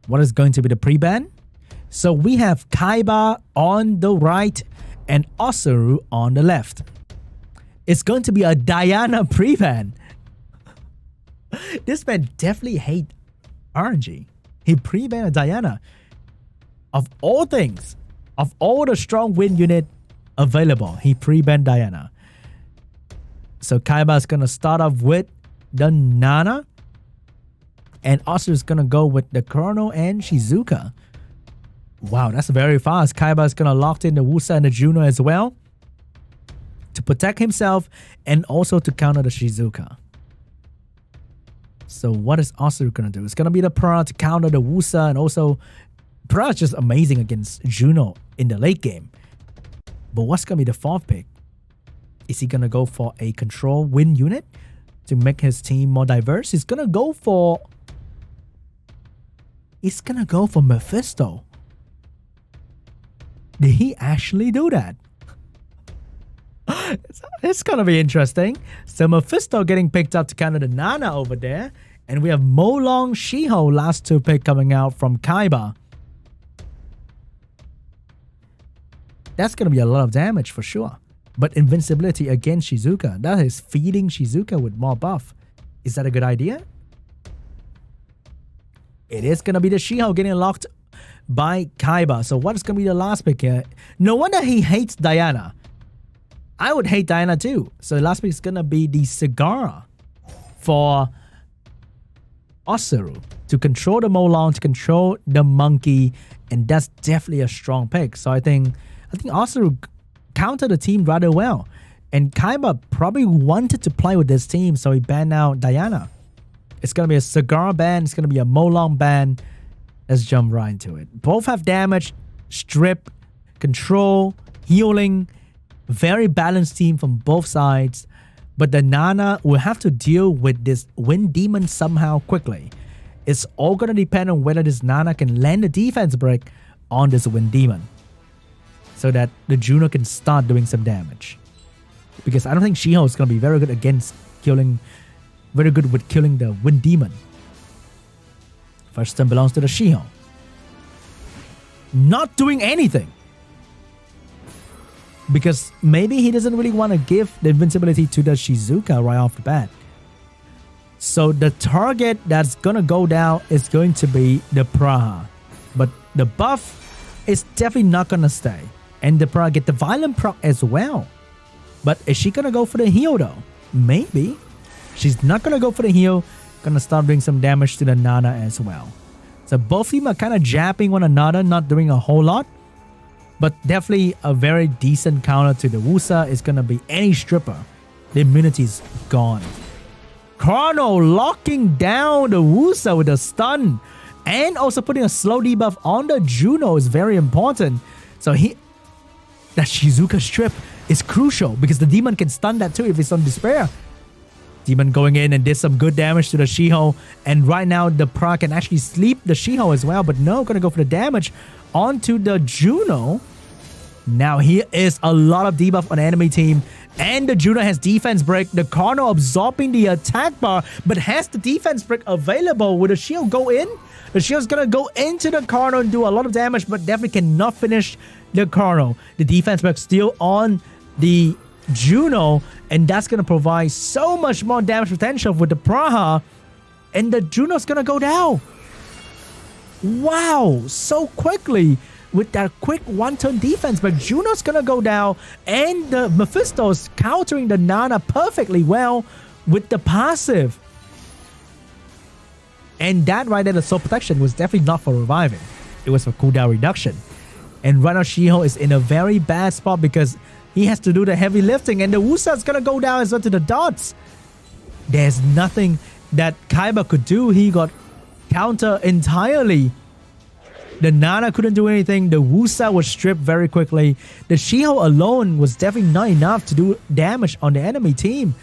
What is going to be the pre-ban? So we have Kaiba on the right and OSSERU on the left. It's going to be a Diana pre-ban. This man definitely hates RNG. He pre-banned a Diana. Of all things, of all the strong win unit available, he pre-banned Diana. So Kaiba is going to start off with the Nana. And OSSERU is going to go with the Chrono and Shizuka. Wow, that's very fast. Kaiba is going to lock in the Wusa and the Juno as well to protect himself and also to counter the Shizuka. So what is OSSERU going to do? It's going to be the Pra to counter the Wusa, and also Pra is just amazing against Juno in the late game. But what's going to be the fourth pick? Is he going to go for a control win unit to make his team more diverse? He's going to go for Mephisto. Did he actually do that? It's going to be interesting. So Mephisto getting picked up to counter the Nana over there. And we have Molong, Shiho, last two pick coming out from Kaiba. That's going to be a lot of damage for sure. But invincibility against Shizuka. That is feeding Shizuka with more buff. Is that a good idea? It is going to be the Shiho getting locked by Kaiba. So what is going to be the last pick here? No wonder he hates Diana. I would hate Diana too. So the last pick is going to be the Sagara for OSSERU to control the Molong, to control the Monkey, and that's definitely a strong pick. So I think OSSERU countered the team rather well, and Kaiba probably wanted to play with this team, so he banned out Diana. It's gonna be a Sagara ban. It's gonna be a Molong ban. Let's jump right into it. Both have damage, strip, control, healing. Very balanced team from both sides. But the Nana will have to deal with this Wind Demon somehow quickly. It's all going to depend on whether this Nana can land a defense break on this Wind Demon, so that the Juno can start doing some damage. Because I don't think Shiho is going to be very good with killing the Wind Demon. First turn belongs to the Shiho. Not doing anything. Because maybe he doesn't really want to give the invincibility to the Shizuka right off the bat. So the target that's going to go down is going to be the Praha. But the buff is definitely not going to stay. And the Praha get the Violent proc as well. But is she going to go for the heal though? Maybe. She's not going to go for the heal. Going to start doing some damage to the Nana as well. So both of them are kind of jabbing one another, not doing a whole lot. But definitely a very decent counter to the Wusa is going to be any stripper. The immunity is gone. Chrono locking down the Wusa with a stun. And also putting a slow debuff on the Juno is very important. So that Shizuka strip is crucial, because the demon can stun that too if it's on despair. Demon going in and did some good damage to the Shiho. And right now the Pra can actually sleep the Shiho as well. But no, going to go for the damage onto the Juno. Now here is a lot of debuff on the enemy team, and the Juno has defense break. The Chrono absorbing the attack bar, but has the defense break available. Will the shield go in? The shield's gonna go into the Chrono and do a lot of damage, but definitely cannot finish the Chrono. The defense break still on the Juno, and that's gonna provide so much more damage potential with the Praha, and the Juno's gonna go down. Wow, so quickly with that quick one-turn defense, but Juno's gonna go down, and the Mephisto's countering the Nana perfectly well with the passive. And that right there, the soul protection, was definitely not for reviving. It was for cooldown reduction. And right now Shiho is in a very bad spot because he has to do the heavy lifting, and the Wusa's gonna go down as well to the dots. There's nothing that Kaiba could do. He got counter entirely. The Nana couldn't do anything. The Wusa was stripped very quickly. The Shiho alone was definitely not enough to do damage on the enemy team.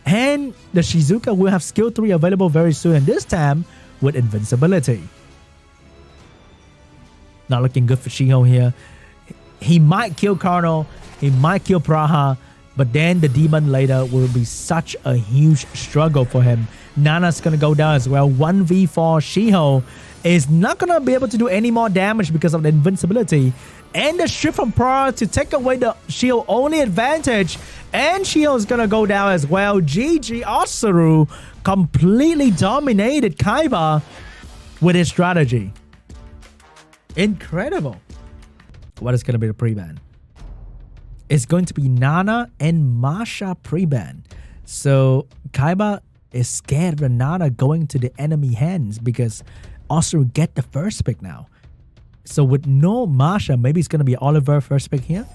And the Shizuka will have skill 3 available very soon, and this time with invincibility. Not looking good for Shiho here. He might kill Karno. He might kill Praha. But then the Demon later will be such a huge struggle for him. Nana's gonna go down as well. 1v4 Shiho is not gonna be able to do any more damage because of the invincibility. And the shift from Pra to take away the Shiho only advantage. And Shiho is gonna go down as well. GG OSSERU completely dominated Kaiba with his strategy. Incredible. What is gonna be the pre-ban? It's going to be Nana and Masha pre-ban. So Kaiba is scared of Nana going to the enemy hands because OSSERU get the first pick now. So with no Masha, maybe it's going to be Oliver first pick here.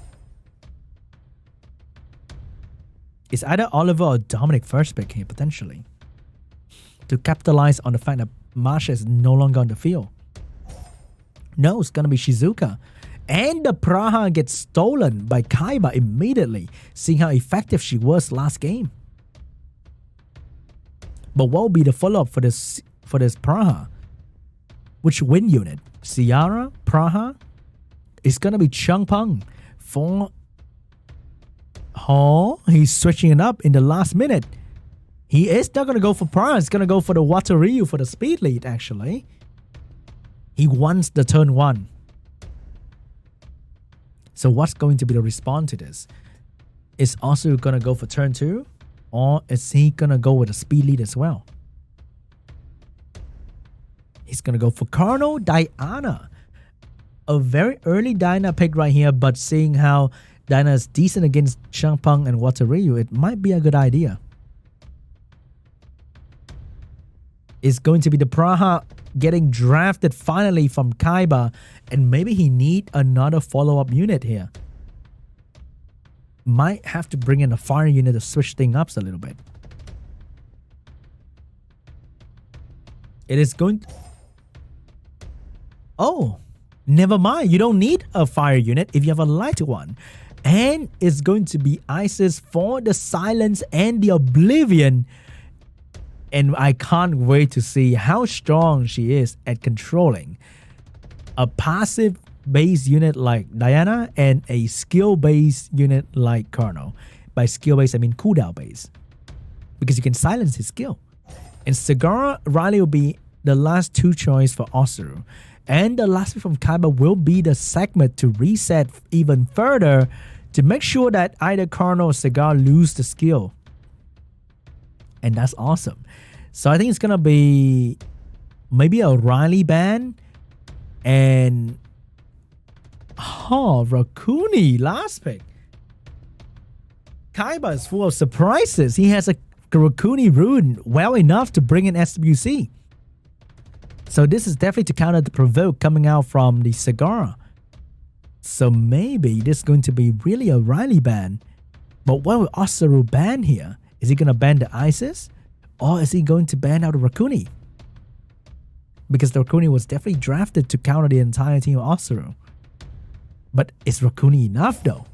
It's either Oliver or Dominic first pick here potentially, to capitalize on the fact that Masha is no longer on the field. No, it's going to be Shizuka. And the Praha gets stolen by Kaiba immediately, seeing how effective she was last game. But what will be the follow-up for this Praha? Which win unit? Ciara, Praha? It's gonna be Changpeng for... Oh, he's switching it up in the last minute. He is not gonna go for Praha, he's gonna go for the Water Ryu for the speed lead actually. He wants the turn 1. So what's going to be the response to this? Is OSSERU going to go for turn 2? Or is he going to go with a speed lead as well? He's going to go for Colonel Diana. A very early Diana pick right here, but seeing how Diana is decent against Changpeng and Water Ryu, it might be a good idea. It's going to be the Praha getting drafted finally from Kaiba, and maybe he need another follow-up unit here. Might have to bring in a fire unit to switch things up a little bit. It is going to... Oh, never mind. You don't need a fire unit if you have a light one. And it's going to be Isis for the Silence and the Oblivion. And I can't wait to see how strong she is at controlling a passive-based unit like Diana and a skill-based unit like Colonel. By skill-based, I mean cooldown-based. Because you can silence his skill. And Sagara Riley will be the last 2 choice for OSSERU. And the last pick from Kaiba will be the segment to reset even further to make sure that either Colonel or Sagara lose the skill. And that's awesome. So I think it's gonna be maybe a Riley ban and Rakuni last pick. Kaiba is full of surprises. He has a Rakuni rune well enough to bring in SWC. So this is definitely to counter the provoke coming out from the Sagara. So maybe this is going to be really a Riley ban. But what will OSSERU ban here? Is he going to ban the Isis? Or is he going to ban out the Rakuni? Because the Rakuni was definitely drafted to counter the entire team of OSSERU. But is Rakuni enough though?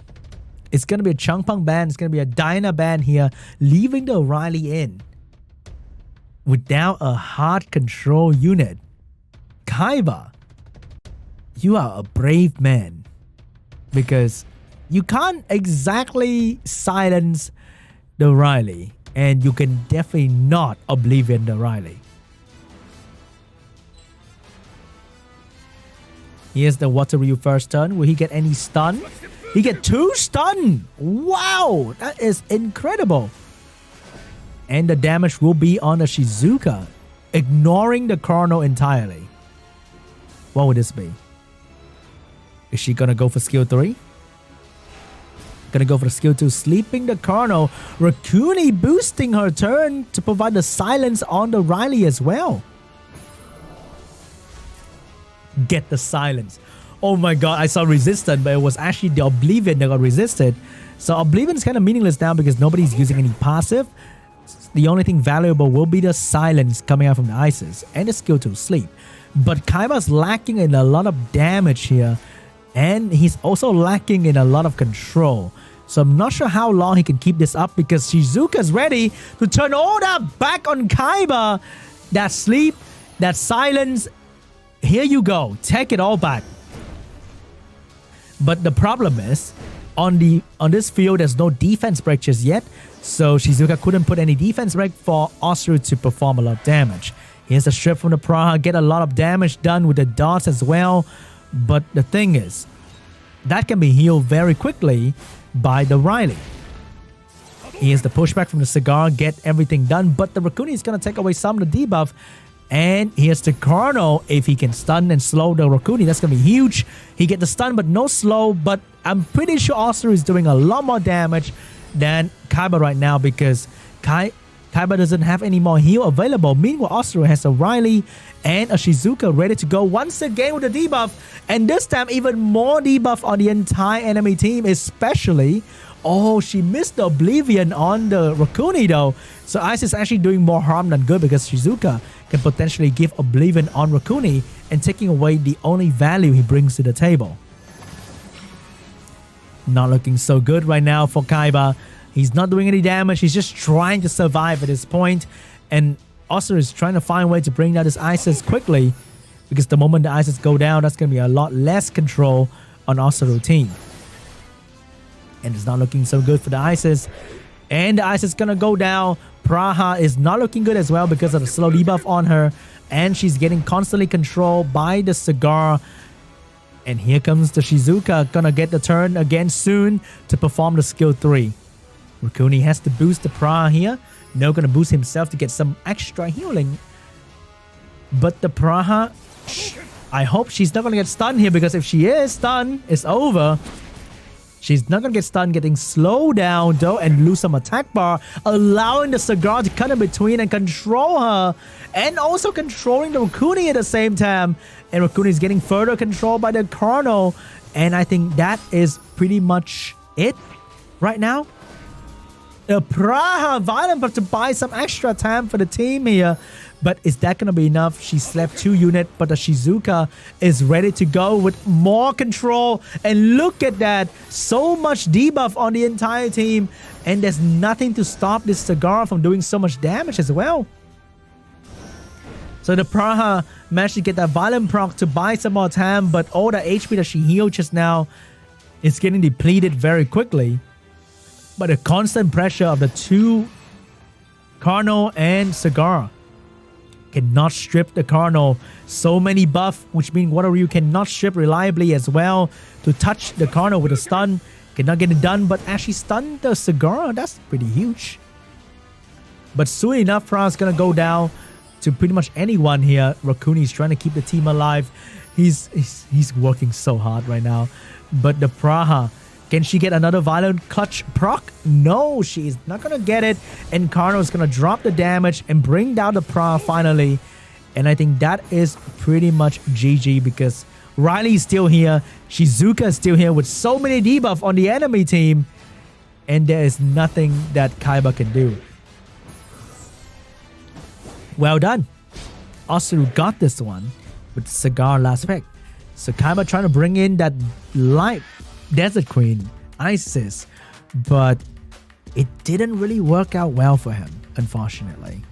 It's going to be a Changpeng ban. It's going to be a Diana ban here, leaving the Riley in. Without a hard control unit. Kaiba, you are a brave man. Because you can't exactly silence the Riley. And you can definitely not Oblivion the Riley. Here's the Water Ryu first turn. Will he get any stun? He get 2 stun. Wow, that is incredible. And the damage will be on the Shizuka, ignoring the Chrono entirely. What would this be? Is she gonna go for skill 3? Gonna go for the skill 2, sleeping the Chrono. Rakuni boosting her turn to provide the silence on the Riley as well. Get the silence. Oh my god, I saw resistant, but it was actually the Oblivion that got resisted. So Oblivion is kind of meaningless now because nobody's using any passive. The only thing valuable will be the silence coming out from the Isis and the skill 2, sleep. But Kaiba's lacking in a lot of damage here. And he's also lacking in a lot of control. So I'm not sure how long he can keep this up because Shizuka's ready to turn all that back on Kaiba. That sleep, that silence. Here you go. Take it all back. But the problem is, on this field, there's no defense break just yet, so Shizuka couldn't put any defense break for OSSERU to perform a lot of damage. Here's the strip from the Praha, get a lot of damage done with the dots as well. But the thing is, that can be healed very quickly by the Riley. Here's the pushback from the Cigar, get everything done, but the Rakuni is going to take away some of the debuff. And here's the Carno. If he can stun and slow the Rakuni, that's going to be huge. He get the stun, but no slow. But I'm pretty sure OSSERU is doing a lot more damage than Kaiba right now, because Kaiba doesn't have any more heal available. Meanwhile, OSSERU has a Riley and a Shizuka ready to go once again with the debuff. And this time, even more debuff on the entire enemy team, especially... Oh, she missed the Oblivion on the Rakuni though. So Ice is actually doing more harm than good, because Shizuka can potentially give Oblivion on Rakuni and taking away the only value he brings to the table. Not looking so good right now for Kaiba. He's not doing any damage. He's just trying to survive at this point. And OSSERU is trying to find a way to bring down his Isis quickly, because the moment the Isis go down, that's going to be a lot less control on OSSERU team. And it's not looking so good for the Isis. And the Isis is going to go down. Praha is not looking good as well because of the slow debuff on her. And she's getting constantly controlled by the Cigar. And here comes the Shizuka. Gonna get the turn again soon to perform the skill 3. Rakuni has to boost the Praha here. No, gonna boost himself to get some extra healing. But the Praha... I hope she's not gonna get stunned here, because if she is stunned, it's over. She's not going to get stunned, getting slowed down though, and lose some attack bar, allowing the Cigar to cut in between and control her, and also controlling the Rakuni at the same time. And Rakuni is getting further controlled by the Carno, and I think that is pretty much it right now. The Praha Violent Buff to buy some extra time for the team here. But is that going to be enough? She slept 2 units, but the Shizuka is ready to go with more control. And look at that. So much debuff on the entire team. And there's nothing to stop this Cigar from doing so much damage as well. So the Praha managed to get that Violent proc to buy some more time. But all the HP that she healed just now is getting depleted very quickly. But the constant pressure of the 2 Carno and Cigar cannot strip the Carno. So many buff, which means one of you cannot strip reliably as well to touch the Carno with a stun. Cannot get it done, but actually stun the Cigar. That's pretty huge. But soon enough, Praha's gonna go down to pretty much anyone here. Rakuni is trying to keep the team alive. He's working so hard right now. But the Praha, can she get another Violent Clutch proc? No, she is not going to get it. And Carno is going to drop the damage and bring down the Praha finally. And I think that is pretty much GG, because Riley is still here. Shizuka is still here with so many debuff on the enemy team. And there is nothing that Kaiba can do. Well done. OSSERU got this one with Cigar last pick. So Kaiba trying to bring in that light Desert Queen, Isis, but it didn't really work out well for him, unfortunately.